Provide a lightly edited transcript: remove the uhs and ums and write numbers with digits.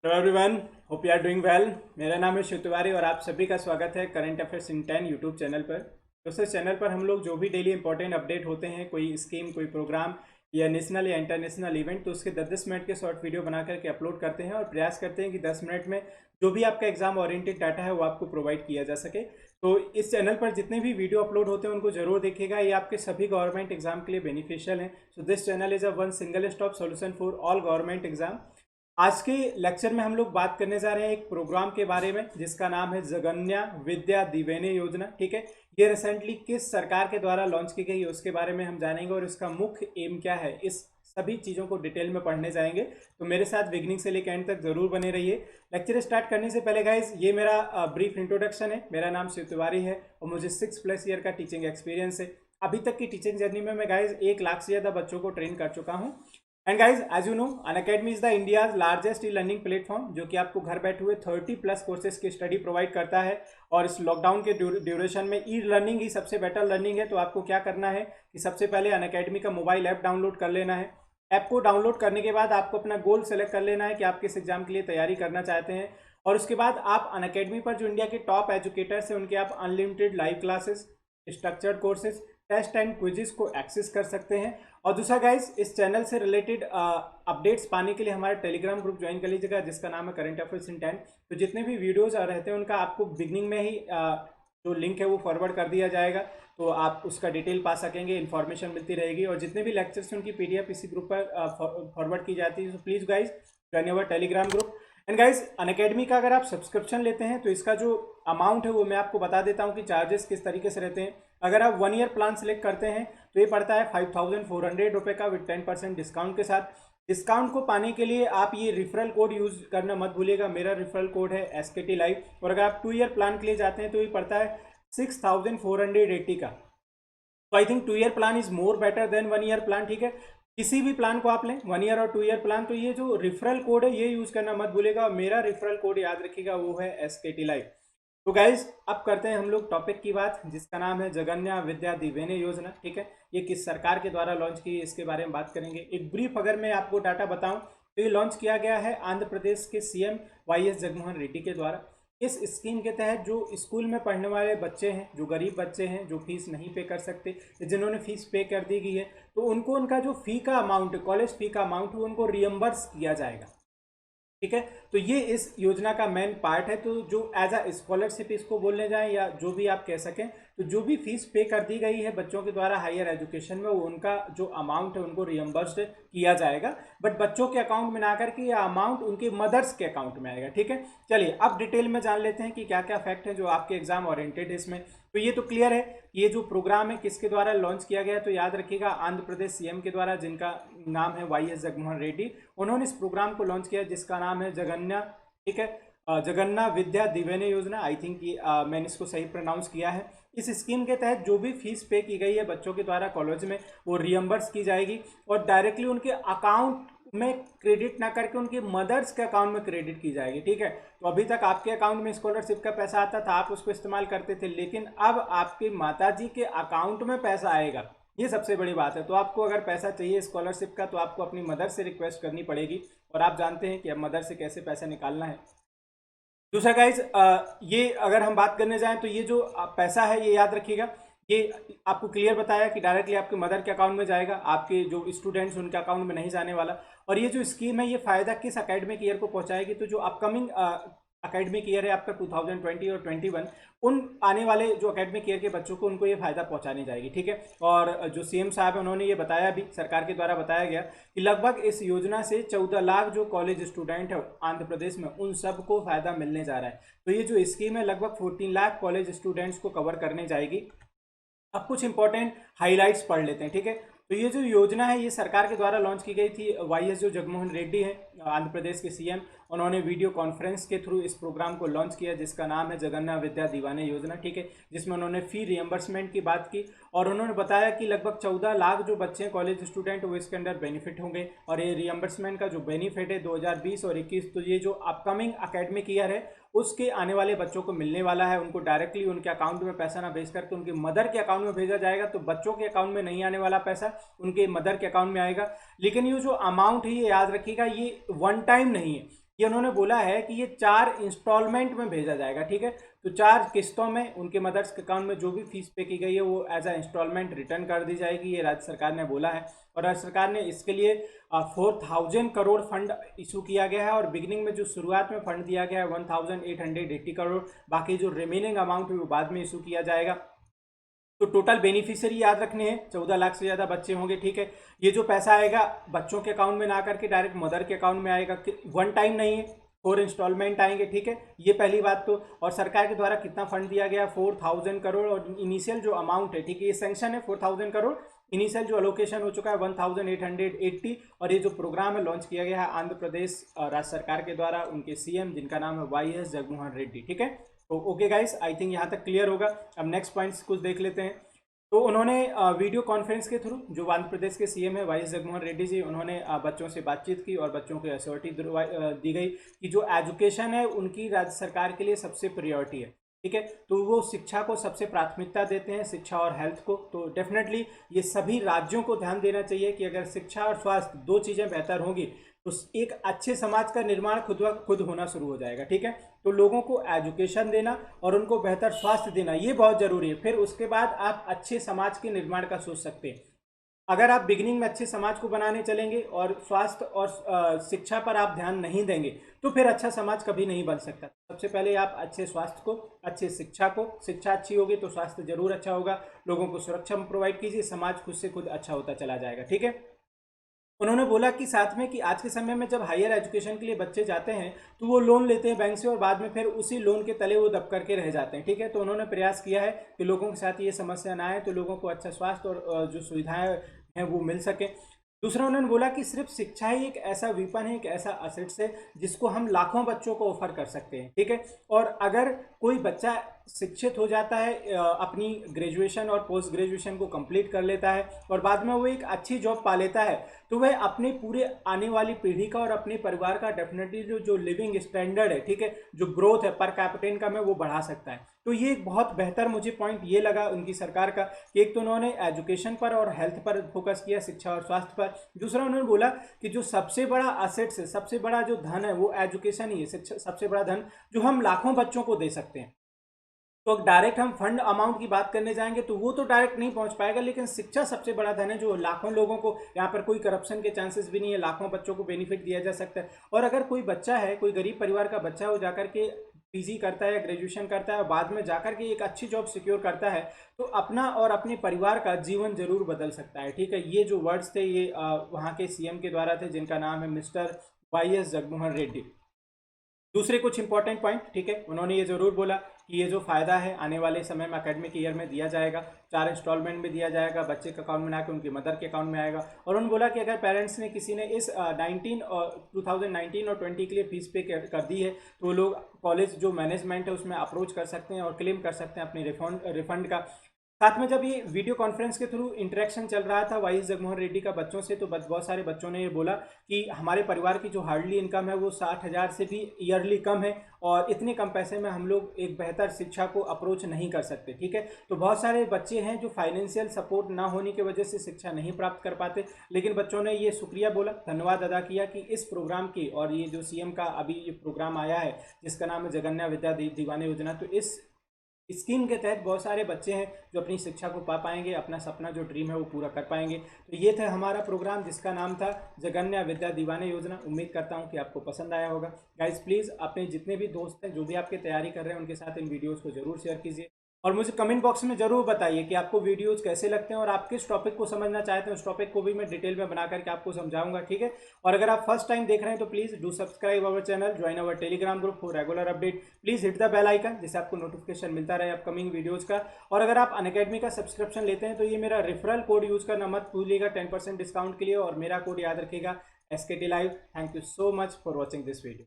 Hello everyone, hope you are doing well. मेरा नाम है शिव तिवारी और आप सभी का स्वागत है current affairs in 10 YouTube channel पर। दोस्तों, इस चैनल पर हम लोग जो भी डेली इंपॉर्टेंट अपडेट होते हैं, कोई स्कीम, कोई प्रोग्राम या नेशनल या इंटरनेशनल इवेंट, तो उसके 10-10 मिनट के शॉर्ट वीडियो बना करके अपलोड करते हैं और प्रयास करते हैं कि 10 मिनट में जो भी आपका एग्जाम ओरिएंटेड डाटा है वो आपको प्रोवाइड किया जा सके। तो इस चैनल पर जितने भी वीडियो अपलोड होते हैं उनको जरूर देखिएगा, ये आपके सभी गवर्नमेंट एग्जाम के लिए बेनिफिशियल है। So this channel is a one single stop solution for all government exam. आज के लेक्चर में हम लोग बात करने जा रहे हैं एक प्रोग्राम के बारे में जिसका नाम है जगन्या विद्या दिवेने योजना। ठीक है, ये रिसेंटली किस सरकार के द्वारा लॉन्च की गई है उसके बारे में हम जानेंगे और इसका मुख्य एम क्या है, इस सभी चीज़ों को डिटेल में पढ़ने जाएंगे। तो मेरे साथ बिगनिंग से लेकर एंड तक जरूर बने रहिए। लेक्चर स्टार्ट करने से पहले गाइज, ये मेरा ब्रीफ इंट्रोडक्शन है। मेरा नाम शिव तिवारी है और मुझे 6+ ईयर का टीचिंग एक्सपीरियंस है। अभी तक की टीचिंग जर्नी में मैं गाइज 1 लाख से ज़्यादा बच्चों को ट्रेन कर चुका हूँ। And guys, as you know, Unacademy is the India's largest e learning platform, जो कि आपको घर बैठे हुए 30+ कोर्सेज की स्टडी प्रोवाइड करता है। और इस लॉकडाउन के ड्यूरेशन में ई लर्निंग ही सबसे बेटर लर्निंग है। तो आपको क्या करना है कि सबसे पहले अनअकैडमी का मोबाइल ऐप डाउनलोड कर लेना है। ऐप को डाउनलोड करने के बाद आपको अपना गोल सेलेक्ट कर लेना है कि आप किस एग्जाम के लिए तैयारी करना चाहते हैं। और उसके बाद आप अनअकैडमी पर जो इंडिया के टॉप एजुकेटर्स हैं उनके आप unlimited live classes, structured courses, test and quizzes को एक्सेस कर सकते हैं। और दूसरा गाइज, इस चैनल से रिलेटेड अपडेट्स पाने के लिए हमारा टेलीग्राम ग्रुप ज्वाइन कर लीजिएगा जिसका नाम है करंट अफेयर्स इन 10। तो जितने भी वीडियोज रहते हैं उनका आपको बिगनिंग में ही जो लिंक है वो फॉरवर्ड कर दिया जाएगा, तो आप उसका डिटेल पा सकेंगे, इन्फॉर्मेशन मिलती रहेगी। और जितने भी लेक्चर्स हैं उनकी PDF इसी ग्रुप पर फॉरवर्ड की जाती है। तो please guys join our Telegram group. And guys, Unacademy का अगर आप सब्सक्रिप्शन लेते हैं तो इसका जो अमाउंट है वो मैं आपको बता देता हूँ कि चार्जेस किस तरीके से रहते हैं। अगर आप 1 ईयर प्लान सेलेक्ट करते हैं तो ये पड़ता है 5400 रुपये का विद 10% डिस्काउंट के साथ। डिस्काउंट को पाने के लिए आप ये रेफरल कोड यूज करना मत भूलिएगा। मेरा रेफरल कोड है SKT लाइव। और अगर आप 2 ईयर प्लान के लिए जाते हैं तो ये पड़ता है 6480 का। तो I think 2 year plan is more better than 1 year plan. ठीक है, किसी भी प्लान को आप लें, 1 ईयर और 2 ईयर प्लान, तो ये जो रेफरल कोड है ये यूज करना मत भूलिएगा। मेरा रेफरल कोड याद रखिएगा, वो है SKT लाइव। तो गाइज, अब करते हैं हम लोग टॉपिक की बात जिसका नाम है जगन्या विद्या दिवेने योजना। ठीक है, ये किस सरकार के द्वारा लॉन्च की है इसके बारे में बात करेंगे। एक ब्रीफ अगर मैं आपको डाटा बताऊं तो ये लॉन्च किया गया है आंध्र प्रदेश के CM YS जगनमोहन रेड्डी के द्वारा। इस स्कीम के तहत जो स्कूल में पढ़ने वाले बच्चे हैं, जो गरीब बच्चे हैं, जो फीस नहीं पे कर सकते, जिन्होंने फीस पे कर दी गई है, तो उनको उनका जो फी का अमाउंट, कॉलेज फी का अमाउंट, वो उनको रियम्बर्स किया जाएगा। ठीक है, तो ये इस योजना का मेन पार्ट है। तो जो एज अ स्कॉलरशिप इसको बोलने जाएं या जो भी आप कह सकें, तो जो भी फीस पे कर दी गई है बच्चों के द्वारा हायर एजुकेशन में, वो उनका जो अमाउंट है उनको रियम्बर्स्ड किया जाएगा। बट बच्चों के अकाउंट में ना करके ये अमाउंट उनके मदर्स के अकाउंट में आएगा। ठीक है, चलिए अब डिटेल में जान लेते हैं कि क्या क्या फैक्ट है जो आपके एग्जाम ओरिएंटेड है इसमें। तो ये तो क्लियर है, ये जो प्रोग्राम है किसके द्वारा लॉन्च किया गया है, तो याद रखिएगा आंध्र प्रदेश CM के द्वारा, जिनका नाम है YS जगनमोहन रेड्डी। उन्होंने इस प्रोग्राम को लॉन्च किया जिसका नाम है जगन्या। ठीक है, जगन्ना विद्या दिवेने योजना। आई थिंक ये मैंने इसको सही प्रोनाउंस किया है। इस स्कीम के तहत जो भी फीस पे की गई है बच्चों के द्वारा कॉलेज में, वो रियम्बर्स की जाएगी और डायरेक्टली उनके अकाउंट में क्रेडिट ना करके उनके मदर्स के अकाउंट में क्रेडिट की जाएगी। ठीक है, तो अभी तक आपके अकाउंट में स्कॉलरशिप का पैसा आता था, आप उसको इस्तेमाल करते थे, लेकिन अब आपके माताजी के अकाउंट में पैसा आएगा। ये सबसे बड़ी बात है। तो आपको अगर पैसा चाहिए स्कॉलरशिप का तो आपको अपनी मदर से रिक्वेस्ट करनी पड़ेगी, और आप जानते हैं कि अब मदर से कैसे पैसा निकालना है। दूसरा गाइज, ये अगर हम बात करने जाएं तो ये जो पैसा है ये याद रखिएगा, ये आपको क्लियर बताया कि डायरेक्टली आपके मदर के अकाउंट में जाएगा, आपके जो स्टूडेंट्स उनके अकाउंट में नहीं जाने वाला। और ये जो स्कीम है ये फायदा किस अकेडमिक ईयर को पहुंचाएगी, तो जो अपकमिंग अकेडमिक ईयर है आपका 2020 और 21, उन आने वाले जो अकेडमिक ईयर के बच्चों को उनको ये फायदा पहुंचानी जाएगी। ठीक है, और जो CM साहब है उन्होंने ये बताया भी, सरकार के द्वारा बताया गया कि लगभग इस योजना से 14 लाख जो कॉलेज स्टूडेंट है आंध्र प्रदेश में, उन सबको फायदा मिलने जा रहा है। तो ये जो स्कीम है लगभग 14 लाख कॉलेज स्टूडेंट्स को कवर करने जाएगी। अब कुछ इंपॉर्टेंट हाइलाइट्स पढ़ लेते हैं। ठीक है, तो ये जो योजना है ये सरकार के द्वारा लॉन्च की गई थी। YS जो जगनमोहन रेड्डी है आंध्र प्रदेश के CM, उन्होंने वीडियो कॉन्फ्रेंस के थ्रू इस प्रोग्राम को लॉन्च किया जिसका नाम है जगन्ना विद्या दिवाने योजना। ठीक है, जिसमें उन्होंने फी रियम्बर्समेंट की बात की और उन्होंने बताया कि लगभग 14 लाख जो बच्चे कॉलेज स्टूडेंट वो इसके अंदर बेनिफिट होंगे। और ये रियम्बर्समेंट का जो बेनिफिट है 2020 और 21, तो ये जो अपकमिंग अकेडमिक ईयर है उसके आने वाले बच्चों को मिलने वाला है। उनको डायरेक्टली उनके अकाउंट में पैसा ना भेज करके उनके मदर के अकाउंट में भेजा जाएगा। तो बच्चों के अकाउंट में नहीं आने वाला पैसा उनके मदर के अकाउंट में आएगा। लेकिन ये जो अमाउंट है ये याद रखिएगा, ये वन टाइम नहीं है, ये उन्होंने बोला है कि ये 4 इंस्टॉलमेंट में भेजा जाएगा, ठीक है। तो 4 किस्तों में उनके मदर्स के अकाउंट में जो भी फीस पे की गई है वो एज अ इंस्टॉलमेंट रिटर्न कर दी जाएगी, ये राज्य सरकार ने बोला है। और राज्य सरकार ने इसके लिए 4000 करोड़ फंड इशू किया गया है, और बिगिनिंग में जो शुरुआत में फंड दिया गया है 1880 करोड़, बाकी जो रिमेनिंग अमाउंट है वो बाद में इशू किया जाएगा। तो टोटल बेनिफिशियरी याद रखने हैं 14 लाख से ज़्यादा बच्चे होंगे, ठीक है। ये जो पैसा आएगा बच्चों के अकाउंट में ना करके डायरेक्ट मदर के अकाउंट में आएगा, वन टाइम नहीं है, 4 इंस्टॉलमेंट आएंगे, ठीक है। ये पहली बात। तो और सरकार के द्वारा कितना फंड दिया गया, 4000 करोड़, और इनिशियल जो अमाउंट है, ठीक है, ये सैंक्शन है 4000 करोड़, इनिशियल जो अलोकेशन हो चुका है 1880, और ये जो प्रोग्राम है लॉन्च किया गया है आंध्र प्रदेश राज्य सरकार के द्वारा, उनके सीएम जिनका नाम है वाईएस जगनमोहन रेड्डी, ठीक है। तो ओके गाइस, आई थिंक यहाँ तक क्लियर होगा। अब नेक्स्ट पॉइंट्स कुछ देख लेते हैं। तो उन्होंने वीडियो कॉन्फ्रेंस के थ्रू, जो आंध्र प्रदेश के सीएम है वाईएस जगनमोहन रेड्डी जी, उन्होंने बच्चों से बातचीत की और बच्चों को एश्योरिटी दी गई कि जो एजुकेशन है उनकी राज्य सरकार के लिए सबसे प्रायोरिटी है, ठीक है। तो वो शिक्षा को सबसे प्राथमिकता देते हैं, शिक्षा और हेल्थ को। तो डेफिनेटली ये सभी राज्यों को ध्यान देना चाहिए कि अगर शिक्षा और स्वास्थ्य दो चीज़ें बेहतर होंगी तो एक अच्छे समाज का निर्माण खुद होना शुरू हो जाएगा, ठीक है। तो लोगों को एजुकेशन देना और उनको बेहतर स्वास्थ्य देना ये बहुत ज़रूरी है, फिर उसके बाद आप अच्छे समाज के निर्माण का सोच सकते हैं। अगर आप बिगिनिंग में अच्छे समाज को बनाने चलेंगे और स्वास्थ्य और शिक्षा पर आप ध्यान नहीं देंगे तो फिर अच्छा समाज कभी नहीं बन सकता। सबसे पहले आप अच्छे स्वास्थ्य को, अच्छे शिक्षा को, शिक्षा अच्छी होगी तो स्वास्थ्य जरूर अच्छा होगा, लोगों को सुरक्षा प्रोवाइड कीजिए, समाज खुद से खुद अच्छा होता चला जाएगा, ठीक है। उन्होंने बोला कि साथ में कि आज के समय में जब हायर एजुकेशन के लिए बच्चे जाते हैं तो वो लोन लेते हैं बैंक से और बाद में फिर उसी लोन के तले वो दब करके रह जाते हैं, ठीक है। तो उन्होंने प्रयास किया है कि लोगों के साथ ये समस्या ना आए, तो लोगों को अच्छा स्वास्थ्य और जो सुविधाएं हैं वो मिल सके। दूसरा उन्होंने बोला कि सिर्फ शिक्षा ही एक ऐसा विपन है, एक ऐसा असेट्स है जिसको हम लाखों बच्चों को ऑफर कर सकते हैं, ठीक है। और अगर कोई बच्चा शिक्षित हो जाता है, अपनी ग्रेजुएशन और पोस्ट ग्रेजुएशन को कंप्लीट कर लेता है और बाद में वो एक अच्छी जॉब पा लेता है, तो वह अपने पूरे आने वाली पीढ़ी का और अपने परिवार का डेफिनेटली जो लिविंग स्टैंडर्ड है, ठीक है, जो ग्रोथ है पर कैपिटा इनकम है वो बढ़ा सकता है। तो ये एक बहुत बेहतर मुझे पॉइंट ये लगा उनकी सरकार का कि एक तो उन्होंने एजुकेशन पर और हेल्थ पर फोकस किया, शिक्षा और स्वास्थ्य पर। दूसरा उन्होंने बोला कि जो सबसे बड़ा असेट्स है, सबसे बड़ा जो धन है वो एजुकेशन ही है, सबसे बड़ा धन जो हम लाखों बच्चों को दे सकते हैं। तो डायरेक्ट हम फंड अमाउंट की बात करने जाएंगे तो वो तो डायरेक्ट नहीं पहुंच पाएगा, लेकिन शिक्षा सबसे बड़ा धन है जो लाखों लोगों को, यहाँ पर कोई करप्शन के चांसेस भी नहीं है, लाखों बच्चों को बेनिफिट दिया जा सकता है। और अगर कोई बच्चा है, कोई गरीब परिवार का बच्चा हो, जाकर के पीजी करता है या ग्रेजुएशन करता है और बाद में जाकर के एक अच्छी जॉब सिक्योर करता है, तो अपना और अपने परिवार का जीवन जरूर बदल सकता है, ठीक है। ये जो वर्ड्स थे ये वहाँ के सीएम के द्वारा थे जिनका नाम है मिस्टर वाईएस जगनमोहन रेड्डी। दूसरे कुछ इंपॉर्टेंट पॉइंट, ठीक है, उन्होंने ये जरूर बोला कि ये जो फायदा है आने वाले समय में एकेडमिक ईयर में दिया जाएगा, 4 इंस्टॉलमेंट में दिया जाएगा, बच्चे के अकाउंट में ना कि उनकी मदर के अकाउंट में आएगा। और उन्होंने बोला कि अगर पेरेंट्स ने किसी ने इस 2019 और 20 के लिए फीस पे कर दी है तो वो लोग कॉलेज जो मैनेजमेंट है उसमें अप्रोच कर सकते हैं और क्लेम कर सकते हैं अपने रिफंड का। साथ में जब ये वीडियो कॉन्फ्रेंस के थ्रू इंटरेक्शन चल रहा था वाईएस जगनमोहन रेड्डी का बच्चों से, तो बहुत सारे बच्चों ने ये बोला कि हमारे परिवार की जो हार्डली इनकम है वो 60,000 से भी ईयरली कम है और इतने कम पैसे में हम लोग एक बेहतर शिक्षा को अप्रोच नहीं कर सकते, ठीक है। तो बहुत सारे बच्चे हैं जो फाइनेंशियल सपोर्ट ना होने की वजह से शिक्षा नहीं प्राप्त कर पाते, लेकिन बच्चों ने ये शुक्रिया बोला, धन्यवाद अदा किया कि इस प्रोग्राम की, और ये जो सीएम का अभी ये प्रोग्राम आया है जिसका नाम है जगन्या विद्या दीवाने योजना, तो इस स्कीम के तहत बहुत सारे बच्चे हैं जो अपनी शिक्षा को पा पाएंगे, अपना सपना जो ड्रीम है वो पूरा कर पाएंगे। तो ये था हमारा प्रोग्राम जिसका नाम था जगन्या विद्या दीवाने योजना। उम्मीद करता हूँ कि आपको पसंद आया होगा। गाइज प्लीज़ अपने जितने भी दोस्त हैं जो भी आपकी तैयारी कर रहे हैं उनके साथ इन वीडियोज़ को जरूर शेयर कीजिए और मुझे कमेंट बॉक्स में जरूर बताइए कि आपको वीडियोस कैसे लगते हैं और आप किस टॉपिक को समझना चाहते हैं, उस टॉपिक को भी मैं डिटेल में बना करके आपको समझाऊंगा, ठीक है। और अगर आप फर्स्ट टाइम देख रहे हैं तो please do subscribe our channel, join our Telegram group for regular update. Please hit the bell icon जिससे आपको नोटिफिकेशन मिलता रहे अपकमिंग वीडियोज़ का। और अगर आप अनअकैडमी का सब्सक्रिप्शन लेते हैं तो ये मेरा रेफरल कोड यूज़ करना मत भूलिएगा 10% डिस्काउंट के लिए, और मेरा कोड याद रखिएगा SKT Live। Thank you so much for watching this video.